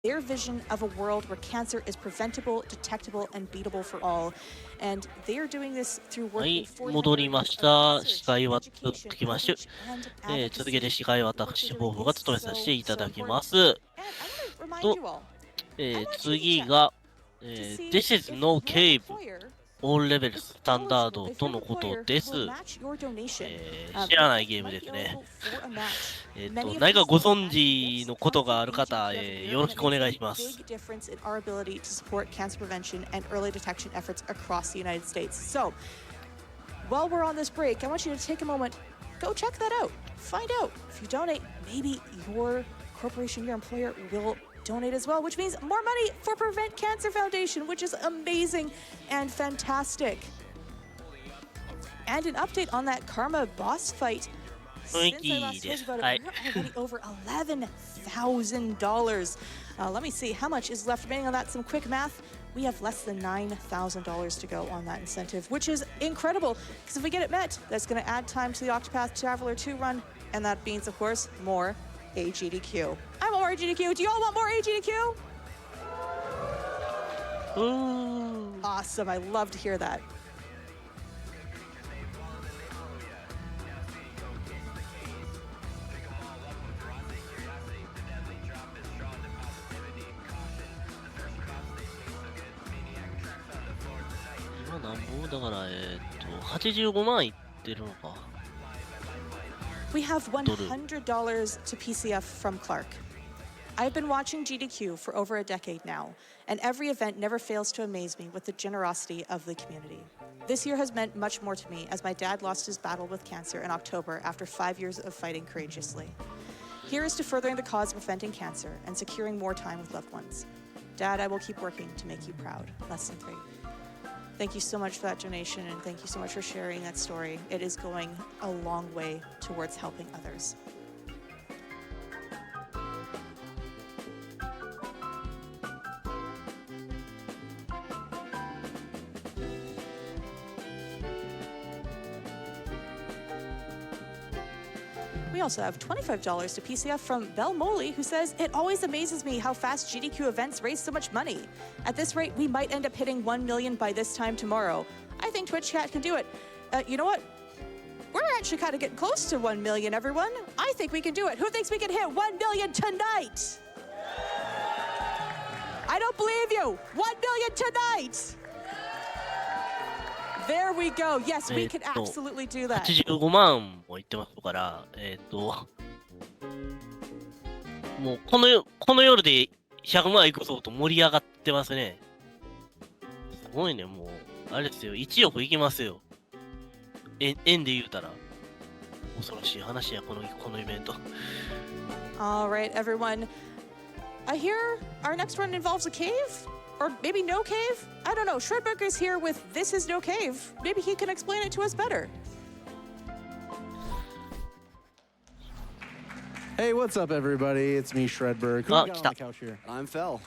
their vision of a world where cancer is preventable, detectable, and beatable for all. And they are doing this through は working い、 for 戻りました。司会は続 education, きまし outreach, and 続けて advocacy. 司会は The work 私、 they're 抱 doing 負が is 務めさせて so, いた so だき important. ます。And I want to remind と、 you all, I'm on 次 Check が、 to see This is if no your cave employer all levels スタンダー eligible, ド if と your のこと employer です。 will match your donation. 知らないゲーム Might で be すね。 eligible for a match. Many of 何か these ご don't 存 actually 知の list ことが monthly ある方、 AGT every year, よろ and し it くお願い makes しま a す。 big difference in our ability to support cancer prevention and early detection efforts across the United States. So, while we're on this break, I want you to take a moment, go check that out. Find out if you donate, maybe your corporation, your employer will donate as well, which means more money for Prevent Cancer Foundation, which is amazing and fantastic. And an update on that Karma boss fight. Since I last told you about it, we're already over $11,000. Let me see, how much is left remaining on that? Some quick math. We have less than $9,000 to go on that incentive, which is incredible, because if we get it met, that's going to add time to the Octopath Traveler 2 run, and that means, of course, more AGDQ. I want more AGDQ. Do you all want more AGDQ? Awesome. I love to hear that. We have $100 to PCF from Clark. I've been watching GDQ for over a decade now, and every event never fails to amaze me with the generosity of the community. This year has meant much more to me as my dad lost his battle with cancer in October after 5 years of fighting courageously. Here is to furthering the cause of preventing cancer and securing more time with loved ones. Dad, I will keep working to make you proud. Lesson 3. Thank you so much for that donation, and thank you so much for sharing that story. It is going a long way towards helping others. We also have $25 to PCF from Belle Moley, who says, "It always amazes me how fast GDQ events raise so much money. At this rate, we might end up hitting 1 million by this time tomorrow. I think Twitch Cat can do it." You know what? We're actually kind of getting close to 1 million, everyone. I think we can do it. Who thinks we can hit 1 million tonight? I don't believe you. 1 million tonight. There we go. Yes, we can absolutely do that. 85万もいってますから、もうこの夜で100万いくぞと盛り上がってますね。すごいね、もう、あれですよ、1億いきますよ。円で言うたら。恐ろしい話や、このイベント。All right, everyone. I hear our next one involves a cave? Or maybe no cave? I don't know. Shredberg is here with This Is No Cave. Maybe he can explain it to us better. Hey, what's up, everybody? It's me, Shredberg. Who we got on the couch here? I'm Fel.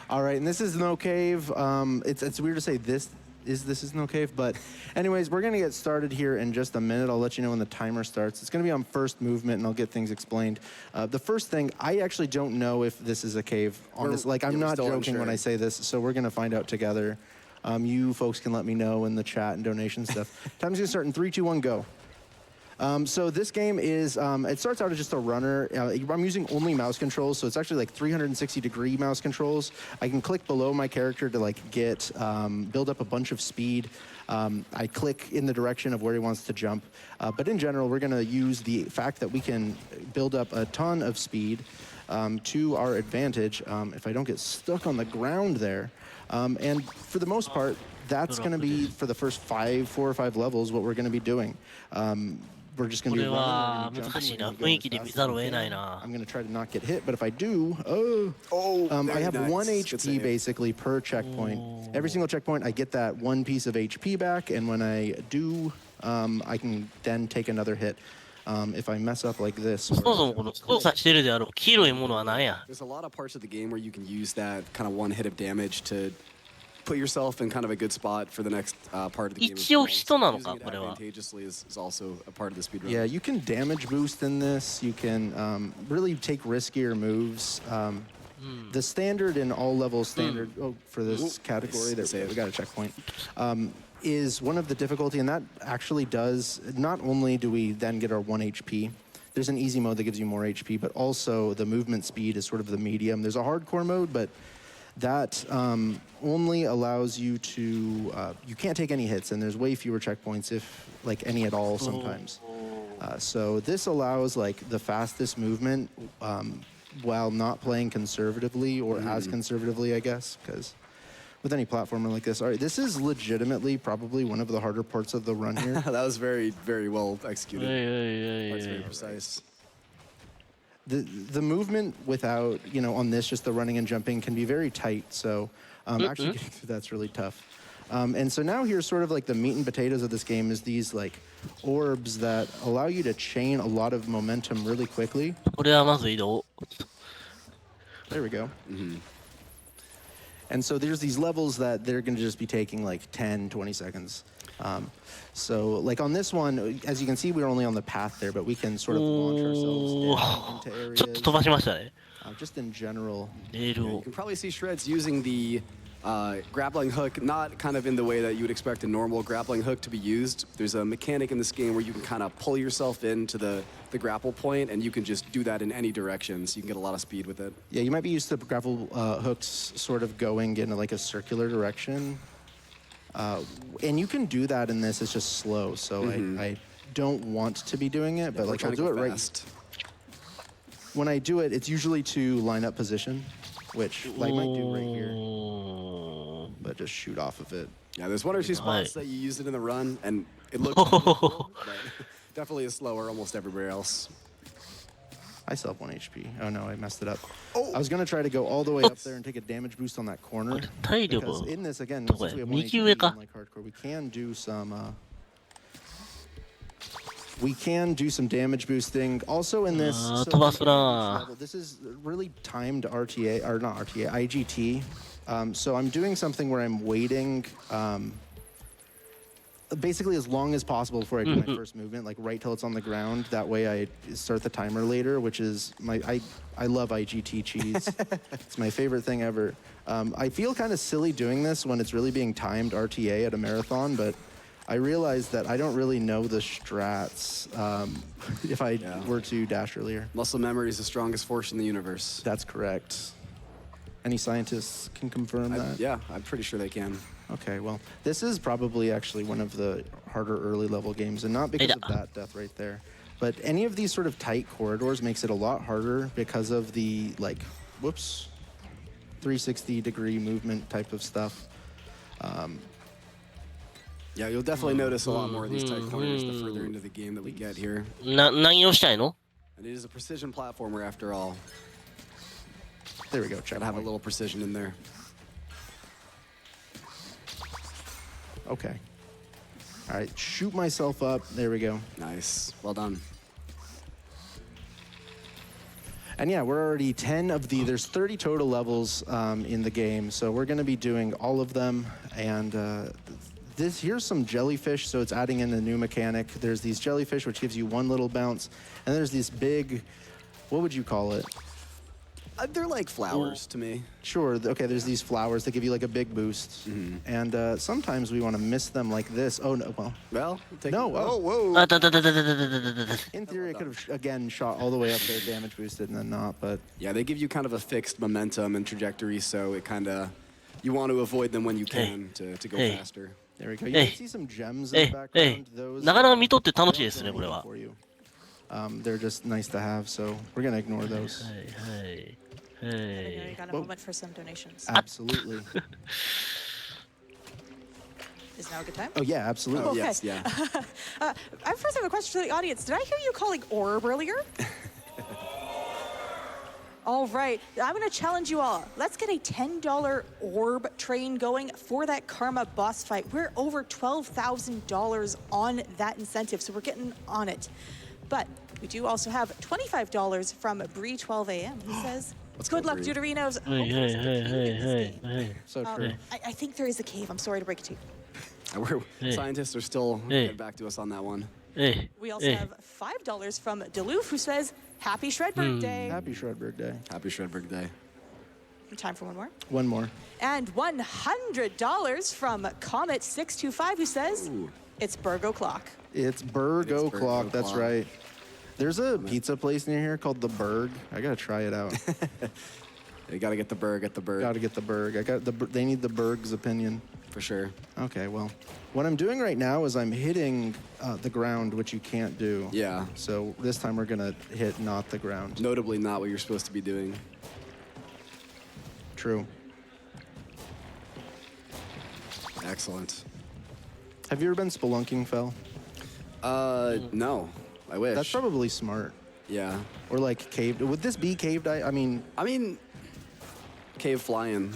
All right, and This Is No Cave. It's weird to say This Is No Cave, but anyways, we're gonna get started here in just a minute. I'll let you know when the timer starts. It's gonna be on first movement, and I'll get things explained. The first thing, I actually don't know if this is a cave. I'm not joking when I say this, so we're gonna find out together. You folks can let me know in the chat and donation stuff. Time's gonna start in 3, 2, 1, go. So this game is, it starts out as just a runner. I'm using only mouse controls, so it's actually like 360-degree mouse controls. I can click below my character to like get, build up a bunch of speed. I click in the direction of where he wants to jump. But in general, we're gonna use the fact that we can build up a ton of speed to our advantage if I don't get stuck on the ground there. And for the most part, that's gonna be, for the first 4 or 5 levels, what we're gonna be doing. We're just going to be running, we're gonna jump, I'm going to try to not get hit, but if I do, I have nice. 1 HP basically per checkpoint. Every single checkpoint, I get that 1 piece of HP back, and when I do, I can then take another hit. If I mess up like this. There's a lot of parts of the game where you can use that kind of 1 hit of damage to put yourself in kind of a good spot for the next part of the game. 一応人なのか、これは。 Advantageously is also a part of the speedrun. Yeah, you can damage boost in this. You can really take riskier moves. The standard in all levels standard for this category, we got a checkpoint, is one of the difficulty, and that actually does, not only do we then get our 1 HP, there's an easy mode that gives you more HP, but also the movement speed is sort of the medium. There's a hardcore mode, but that only allows you to, you can't take any hits, and there's way fewer checkpoints, if like any at all sometimes. So this allows like the fastest movement while not playing conservatively or as conservatively, I guess, because with any platformer like this, all right, this is legitimately probably one of the harder parts of the run here. That was very, very well executed. That's very precise. The movement without, you know, on this, just the running and jumping can be very tight. So actually getting through that's really tough. And so now here's sort of like the meat and potatoes of this game is these like orbs that allow you to chain a lot of momentum really quickly. これはまず移動。 There we go. And so there's these levels that they're going to just be taking like 10, 20 seconds. So like on this one, as you can see, we're only on the path there, but we can sort of launch ourselves down into ちょっと飛ばしましたね。 just in general. レール You を。 can probably see Shreds using the grappling hook, not kind of in the way that you would expect a normal grappling hook to be used. There's a mechanic in this game where you can kind of pull yourself into the grapple point, and you can just do that in any direction, so you can get a lot of speed with it. Yeah, you might be used to grapple hooks sort of going in like a circular direction. And you can do that in this, it's just slow, so I don't want to be doing it, but like I'll do it right. When I do it, it's usually to line up position, which I might do right here, but just shoot off of it. Yeah, there's one or two spots that you use it in the run, and it looks cool, but definitely is slower almost everywhere else. I still have 1 HP. Oh no, I messed it up. I was gonna try to go all the way up there and take a damage boost on that corner. 体力 Because in this again, どこ since や we have 1右上 HP か unlike hardcore, we can do some damage boosting. Also in this, 飛ばすな this is really timed RTA or not RTA, IGT. So I'm doing something where I'm waiting. Basically as long as possible before I do my first movement, like right till it's on the ground. That way I start the timer later, which is I love IGT cheese. It's my favorite thing ever. I feel kind of silly doing this when it's really being timed RTA at a marathon, but I realized that I don't really know the strats if I were to dash earlier. Muscle memory is the strongest force in the universe. That's correct. Any scientists can confirm that? Yeah, I'm pretty sure they can. Okay, well, this is probably actually one of the harder early level games, and not because of that death right there. But any of these sort of tight corridors makes it a lot harder because of the, like, 360-degree movement type of stuff. Yeah, you'll definitely notice a lot more of these tight corners the further into the game that we get here. 何をしたいの And it is a precision platformer after all. There we go, check. Gotta have a little precision in there. Okay. All right, shoot myself up. There we go. Nice. Well done. And yeah, we're already 10 of there's 30 total levels in the game, so we're going to be doing all of them. And here's some jellyfish, so it's adding in a new mechanic. There's these jellyfish, which gives you one little bounce, and there's these big, what would you call it? They're like flowers to me. Sure. Okay, there's these flowers that give you like a big boost. And sometimes we want to miss them like this. Oh, no. Well, no. Oh, whoa. あたたたたたたたたた in theory, I could have, again, shot all the way up there, damage boosted, and then not. But Yeah, they give you kind of a fixed momentum and trajectory, so it kind of, you want to avoid them when you can to go faster. there we go. You can see some gems in the え background. Those なかなか見とって楽しいですね、これは。 for you. They're just nice to have, so we're going to ignore those. はいはい。は I know you い。 got a moment for some donations. Absolutely. Is now a good time? Oh, yeah, absolutely. Oh, Okay. yes, yeah. I first have a question for the audience. Did I hear you calling orb earlier? All right, I'm going to challenge you all. Let's get a $10 orb train going for that Karma boss fight. We're over $12,000 on that incentive, so we're getting on it. But we do also have $25 from Bree 12 AM. He says, good luck, Bree. Deuterinos. Hey, Hope there's a hey, cave hey, in this hey, game. hey. So true. I think there is a cave. I'm sorry to break it to you. Scientists are still getting back to us on that one. ええ We also have $5 from Deloof, who says, Happy Shredberg Day. Happy Shredberg Day. Happy Shredberg Day. Time for one more. One more. And $100 from Comet625, who says, Ooh. it's Burgo Clock. It's Burgo Burgo Clock. That's Clock. right. There's a pizza place near here called the Berg. I gotta try it out. You gotta get the Berg at the Berg. Gotta get the Berg. They need the Berg's opinion. For sure. Okay, well, what I'm doing right now is I'm hitting the ground, which you can't do. Yeah. So this time we're gonna hit not the ground. Notably not what you're supposed to be doing. True. Excellent. Have you ever been spelunking, Fel? No. I wish. That's probably smart. Yeah. Or like caved. Would this be caved? I mean, cave flying.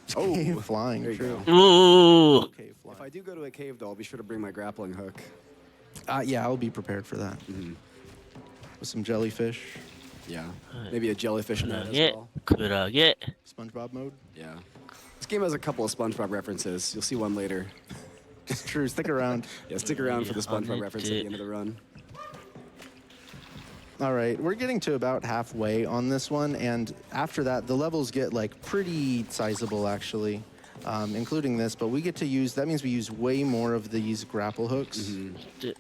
cave flying. There you True. go. Ooh. Cave If I flying. do go to a cave, though, I'll be sure to bring my grappling hook. Yeah, I'll be prepared for that. With some jellyfish. Yeah. Maybe a jellyfish net as クラゲ well. クラゲ SpongeBob mode. Yeah. This game has a couple of SpongeBob references. You'll see one later. It's true. Stick around. Yeah, stick around for the Yeah, SpongeBob reference at the end of the run. All right, we're getting to about halfway on this one, and after that, the levels get like pretty sizable actually, including this. But we get to use. That means we use way more of these grapple hooks. で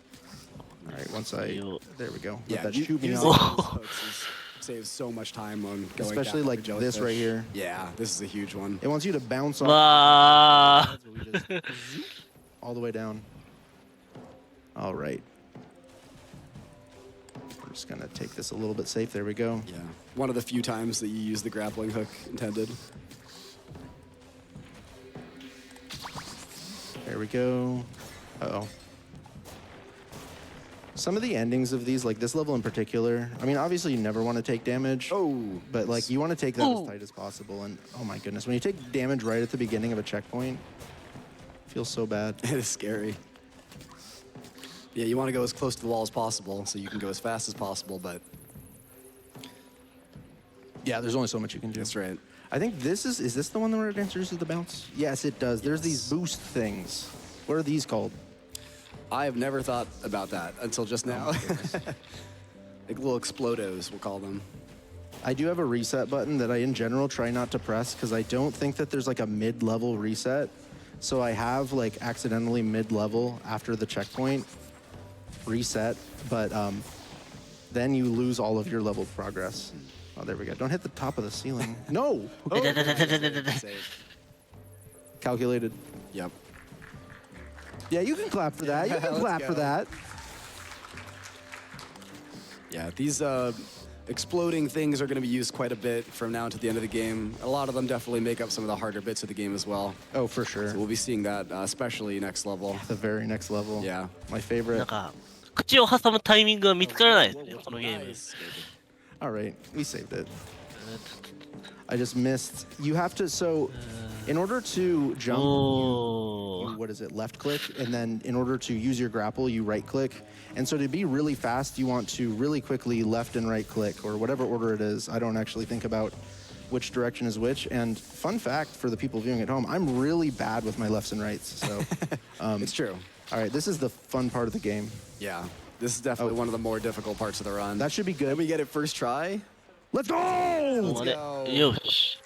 All right, once I there we go. Let Yeah, that you- shoot me using off. those hooks saves so much time on going Especially back like for this right jellyfish. here. Yeah, this is a huge one. It wants you to bounce off わあ all the way down. All right. We're just gonna take this a little bit safe. There we go. Yeah, one of the few times that you use the grappling hook intended. There we go. Uh-oh. Some of the endings of these, like this level in particular, I mean, obviously you never want to take damage. Oh, But like you want to take that as Ooh. tight as possible. And oh my goodness, when you take damage right at the beginning of a checkpoint, it feels so bad. it is scary. Yeah, you want to go as close to the wall as possible so you can go as fast as possible, but Yeah, there's only so much you can do. that's right. I think this is this the one where it introduces the bounce? Yes, it does. There's these boost things. What are these called? I have never thought about that until just now. Like little explodos, we'll call them. I do have a reset button that I, in general, try not to press because I don't think that there's like a mid-level reset. So I have like accidentally mid-level after the checkpoint reset, but then you lose all of your level progress. Oh, there we go. Don't hit the top of the ceiling. No! Oh. だだだだだだだだ Save. Calculated. Yep. Yeah, you can clap for that. You can Let's clap for go. that. Yeah, these exploding things are going to be used quite a bit from now to the end of the game. A lot of them definitely make up some of the harder bits of the game as well. Oh, for sure. So we'll be seeing that, especially next level. The very next level. Yeah. My なん favorite. か口を挟むタイミングが見つからないですねこのゲーム Nice. All right, we saved it. I just missed. You have to, so in order to jump, Oh. you, what is it, left click, and then in order to use your grapple, you right click. And so to be really fast, you want to really quickly left and right click, or whatever order it is. I don't actually think about which direction is which. And fun fact for the people viewing at home, I'm really bad with my lefts and rights. So, It's true. all right, this is the fun part of the game. Yeah. This is definitely one of the more difficult parts of the run. That should be good. Did we get it first try? Let's go! あれ go. よし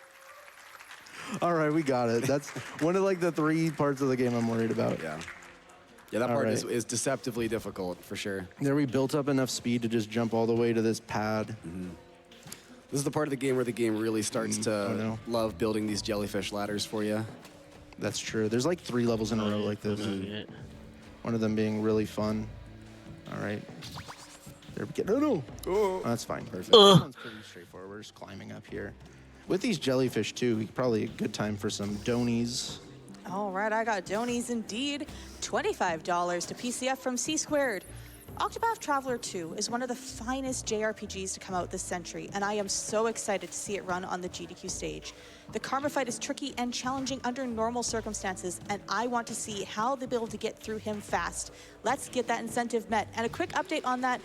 All right, we got it. That's one of like the 3 parts of the game I'm worried about. Yeah. Yeah, that All part right. is deceptively difficult, for sure. There we built up enough speed to just jump all the way to this pad. This is the part of the game where the game really starts to oh no. love building these jellyfish ladders for you. That's true. There's like 3 levels in a row like this. One of them being really fun. All right. There we go. No. Oh, that's fine. Perfect. This one's pretty straightforward. We're just climbing up here. With these jellyfish too, probably a good time for some donies. All right, I got donies indeed. $25 to PCF from C Squared. Octopath Traveler 2 is one of the finest JRPGs to come out this century, and I am so excited to see it run on the GDQ stage. The Karma fight is tricky and challenging under normal circumstances, and I want to see how they'll be able to get through him fast. Let's get that incentive met. And a quick update on that,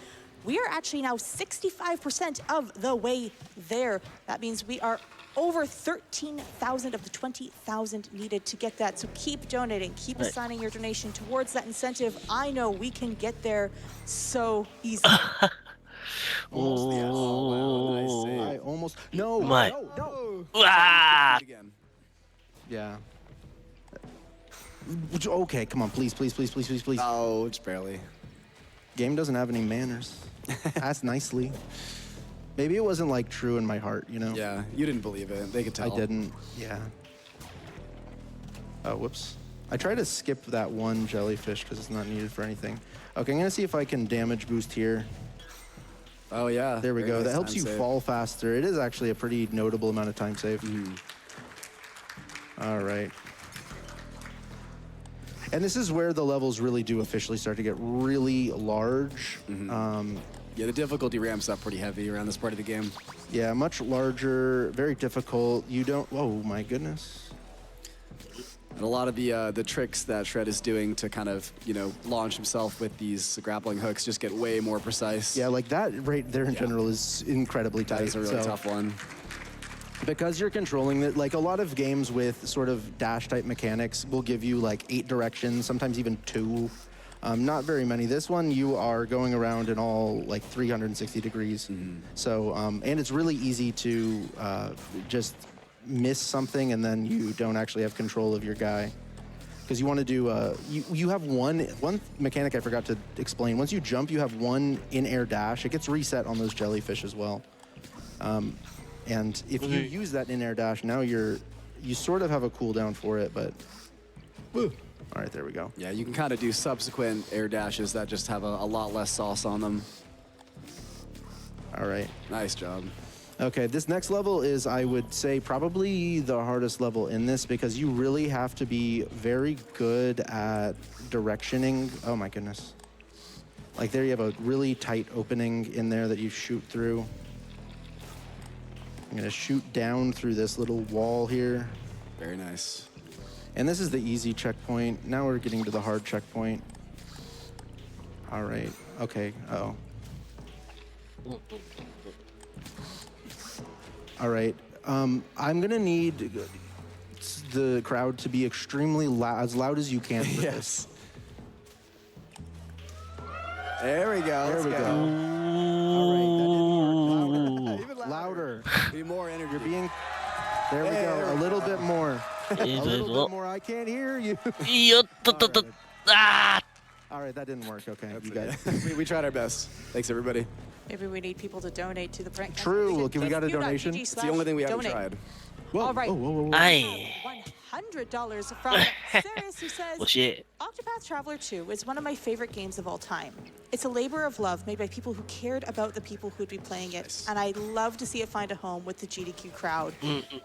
we are actually now 65% of the way there. That means we are over 13,000 of the 20,000 needed to get that. So keep donating, keep Right. assigning your donation towards that incentive. I know we can get there so easy. Almost, yes. Oh, wow, nice save. I almost no. My. No, no. うわ Again. Yeah. Okay, come on, please, please, please, please, please, please. Oh, just barely. Game doesn't have any manners. Asked nicely. Maybe it wasn't like true in my heart, you know? Yeah, you didn't believe it. They could tell. I didn't. Yeah. Oh, whoops. I tried to skip that one jellyfish because it's not needed for anything. Okay, I'm gonna see if I can damage boost here. Oh yeah. There we very go. nice That helps time you save. fall faster. It is actually a pretty notable amount of time save. All right. And this is where the levels really do officially start to get really large. Yeah, the difficulty ramps up pretty heavy around this part of the game. Yeah, much larger, very difficult. You don't, oh my goodness. And a lot of the tricks that Shred is doing to kind of, you know, launch himself with these grappling hooks just get way more precise. Yeah, like that right there in general is incredibly tight. That is a really So, tough one. because you're controlling it, like a lot of games with sort of dash type mechanics will give you like 8 directions, sometimes even 2. Not very many. This one, you are going around in all like 360 degrees. So, and it's really easy to just miss something and then you don't actually have control of your guy. Because you want to do, you have one mechanic I forgot to explain. Once you jump, you have one in-air dash. It gets reset on those jellyfish as well. And if you use that in-air dash, now you sort of have a cooldown for it, but... Woo. All right, there we go. Yeah, you can kind of do subsequent air dashes that just have a lot less sauce on them. All right. Nice job. Okay, this next level is, I would say, probably the hardest level in this because you really have to be very good at directioning. Oh my goodness. Like there you have a really tight opening in there that you shoot through. I'm gonna shoot down through this little wall here. Very nice. And this is the easy checkpoint. Now we're getting to the hard checkpoint. All right, okay, uh-oh. All right, I'm gonna need the crowd to be extremely loud, as loud as you can for this. There we go. There we go. All right, that didn't work. Even Louder. Need more energy. You're being, there we go, a little bit more. A いいぞいい little ぞ bit more, I can't hear you. いいよっとっとっとあ All right, that didn't work, okay, That's you guys. okay. we tried our best. Thanks, everybody. Maybe we need people to donate to the prank. True, we got a donation. It's the only thing we haven't tried. Whoa, All right. whoa, whoa, whoa, whoa. ーはい$100 from Ceres, who says, 惜しい Octopath Traveler 2 is one of my favorite games of all time. It's a labor of love made by people who cared about the people who would be playing it, and I'd love to see it find a home with the GDQ crowd.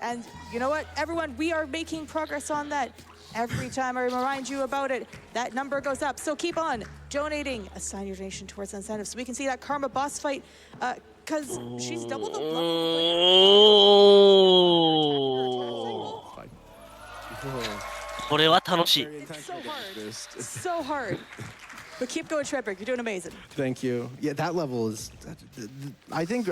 And you know what, everyone, we are making progress on that. Every time I remind you about it, that number goes up. So keep on donating. Assign your donation towards incentives so we can see that Karma boss fight, because she's doubled the level. おーこれは楽しい It's so hard. So hard. But keep going, Shredberg. You're doing amazing. Thank you. Yeah, that level is, I think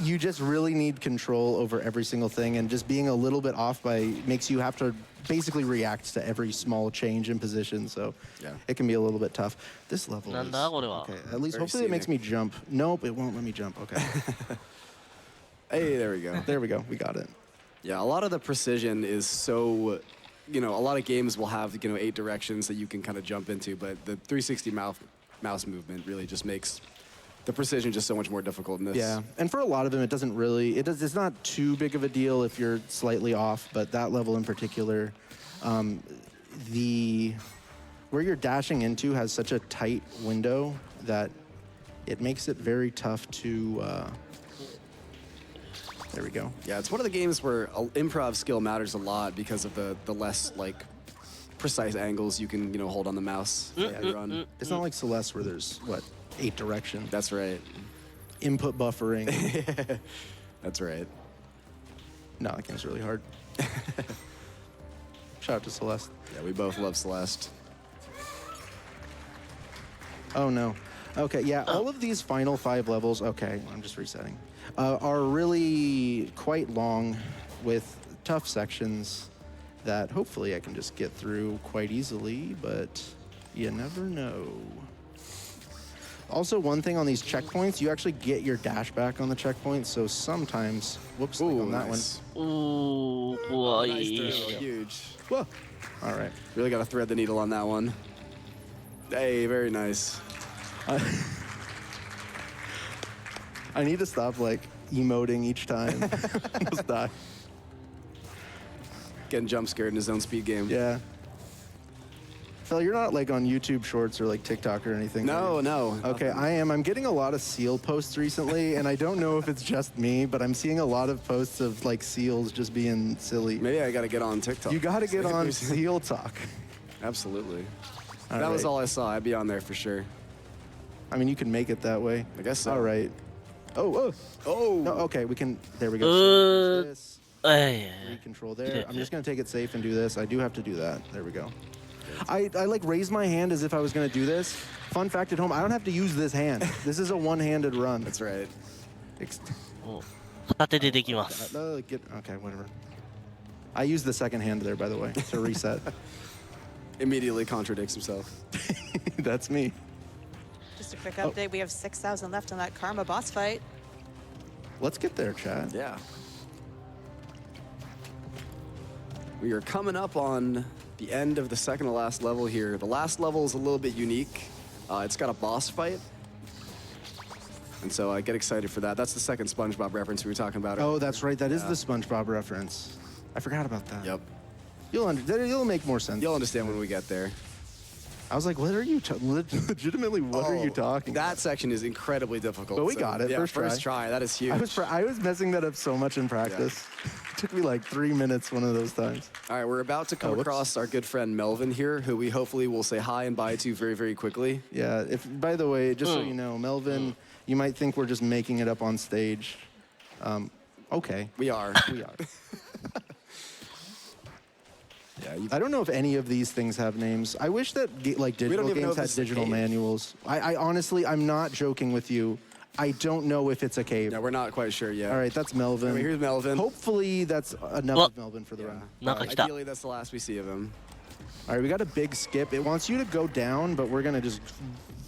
you just really need control over every single thing, and just being a little bit off makes you have to basically react to every small change in position, so Yeah. it can be a little bit tough. This levelなん is, だこれは okay, at least Very hopefully it makes me scenic. jump. Nope, it won't let me jump, okay. Hey, there we go. There we go, we got it. Yeah, a lot of the precision is so, you know, a lot of games will have, you know, 8 directions that you can kind of jump into, but the 360 mouse movement really just makes the precision just so much more difficult in this. Yeah, and for a lot of them, it doesn't really, it's not too big of a deal if you're slightly off, but that level in particular, where you're dashing into has such a tight window that it makes it very tough to, there we go. Yeah, it's one of the games where improv skill matters a lot because of the less, like, precise angles you can, you know, hold on the mouse. Yeah, you're on. It's not like Celeste where there's, what, 8 directions. That's right. Input buffering. That's right. No, that game's really hard. Shout out to Celeste. Yeah, we both love Celeste. Oh no. Okay, yeah, all of these final 5 levels, okay, I'm just resetting, are really quite long with tough sections that hopefully I can just get through quite easily, but you never know. Also, one thing on these checkpoints, you actually get your dash back on the checkpoint. So sometimes, whoops, like on that nice. おー、怖 Nice い。 throw, huge. one. Whoa. All right. Really got to thread the needle on that one. Hey, very nice. I need to stop like emoting each time. Just die. Getting jump scared in his own speed game. Yeah. Phil, you're not like on YouTube Shorts or like TikTok or anything. No, no. Okay, I am. I'm getting a lot of seal posts recently, and I don't know if it's just me, but I'm seeing a lot of posts of like seals just being silly. Maybe I got to get on TikTok. You got to get on Seal Talk. Absolutely. All That was right. all I saw. I'd be on there for sure. I mean, you can make it that way. I guess so. All right. Oh, Oh. no, okay, we can. There we go. Uh, This, はいはいはい control there. I'm just gonna take it safe and do this. I do have to do that. There we go. I like raised my hand as if I was gonna do this. Fun fact at home, I don't have to use this hand. This is a one-handed run. That's right.お片手でできます Okay, whatever. I used the second hand there, by the way, to reset. Immediately contradicts himself. That's me. Just a quick update. We have 6,000 left on that Karma boss fight. Let's get there, Chad. Yeah. We are coming up on the end of the second to last level here. The last level is a little bit unique. It's got a boss fight. And so I get excited for that. That's the second SpongeBob reference we were talking about. Oh, that's right. That is the SpongeBob reference. I forgot about that. Yep. You'll make more sense. You'll understand when we get there. I was like, what are you legitimately? What are you talking? That section is incredibly difficult. But we so, got it. Yeah, First try. That is huge. I was messing that up so much in practice. It took me like 3 minutes one of those times. All right, we're about to come whoops. across our good friend Melvin here, who we hopefully will say hi and bye to very, very quickly. Yeah. By the way, just so you know, Melvin, you might think we're just making it up on stage. Okay. We are. We are. Yeah, I don't know if any of these things have names. I wish that like digital even know games if had this is a digital cave. manuals. I honestly, I'm not joking with you. I don't know if it's a cave. yeah, we're not quite sure yet. All right, that's Melvin. All right, here's Melvin. Hopefully that's enough Well- of Melvin for the run. なんか来た Ideally, that's the last we see of him. All right, we got a big skip. It wants you to go down, but we're gonna just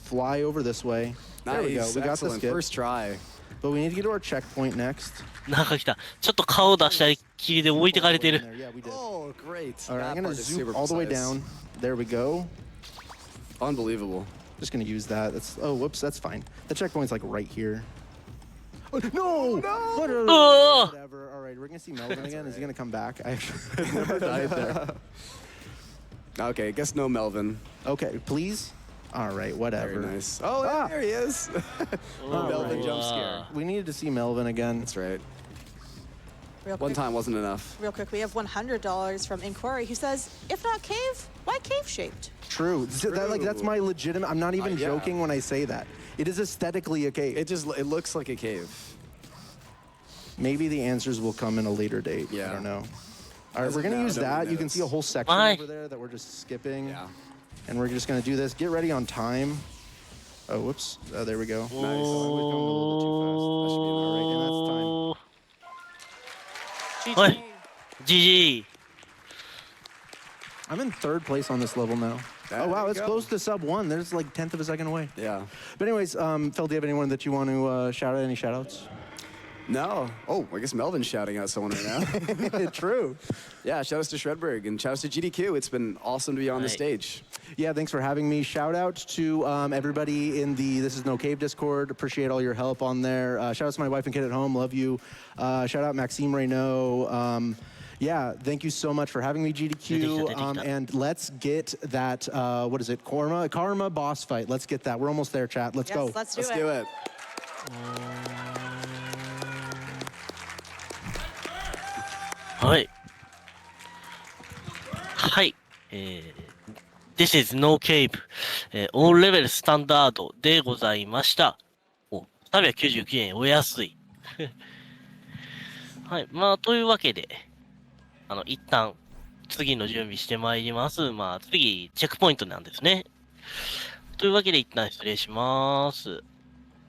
fly over this way. There we go. Nice, We got the excellent. skip. First try. But we need to get to our checkpoint next. なんか来たちょっと顔出したきりで置いてかれてる Yeah, we did. Oh, great. All right, I'm That gonna part is zoom super all the way precise. down. There we go. Unbelievable. Just gonna use that. Whoops, that's fine. The checkpoint's like right here. Oh, no! Whatever. Oh! Whatever. All right, we're gonna see Melvin again. Is he gonna come back? I've never died there. Okay, guess no Melvin. Okay, please. All right, whatever. Very nice. Oh, Ah. there he is. Melvin right. jump scare. We needed to see Melvin again. That's right. Real One quick, time wasn't enough. real quick, we have $100 from Inquiry who says, if not cave, why cave shaped? True. That's my legitimate. I'm not even Yeah. joking when I say that. It is aesthetically a cave. It looks like a cave. Maybe the answers will come in a later date. I Yeah. don't know. All right, As we're of gonna now, use nobody that. You can knows. see a whole section Why? over there that we're just skipping. Yeah. And we're just gonna do this. Get ready on time. Oh, whoops. Oh, there we go. Nice. Oh, I was going a little bit too fast. That should be all right. And that's time. Oi. GG I'm in third place on this level now. There Oh, wow, you it's go. close to sub 1. There's like 1/10 of a second away. Yeah. But anyways, Phil, do you have anyone that you want to shout out? Any shout outs? No. Oh, I guess Melvin's shouting out someone right now. True. Yeah, shout outs to Shredberg and shout outs to GDQ. It's been awesome to be on the Right. stage. Yeah, thanks for having me. Shout out to everybody in the This Is No Cave Discord. Appreciate all your help on there. Shout out to my wife and kid at home. Love you. Shout out Maxime Reynaud. Yeah, thank you so much for having me, GDQ. And let's get that, what is it, Karma boss fight. Let's get that. We're almost there, chat. Let's Yes, go. let's do Let's it. do it. はいはいThis is No Cave、オールレベルスタンダードでございました。お、399円お安い。はい。まあ、というわけで、一旦、次の準備してまいります。まあ、次、チェックポイントなんですね。というわけで、一旦失礼します。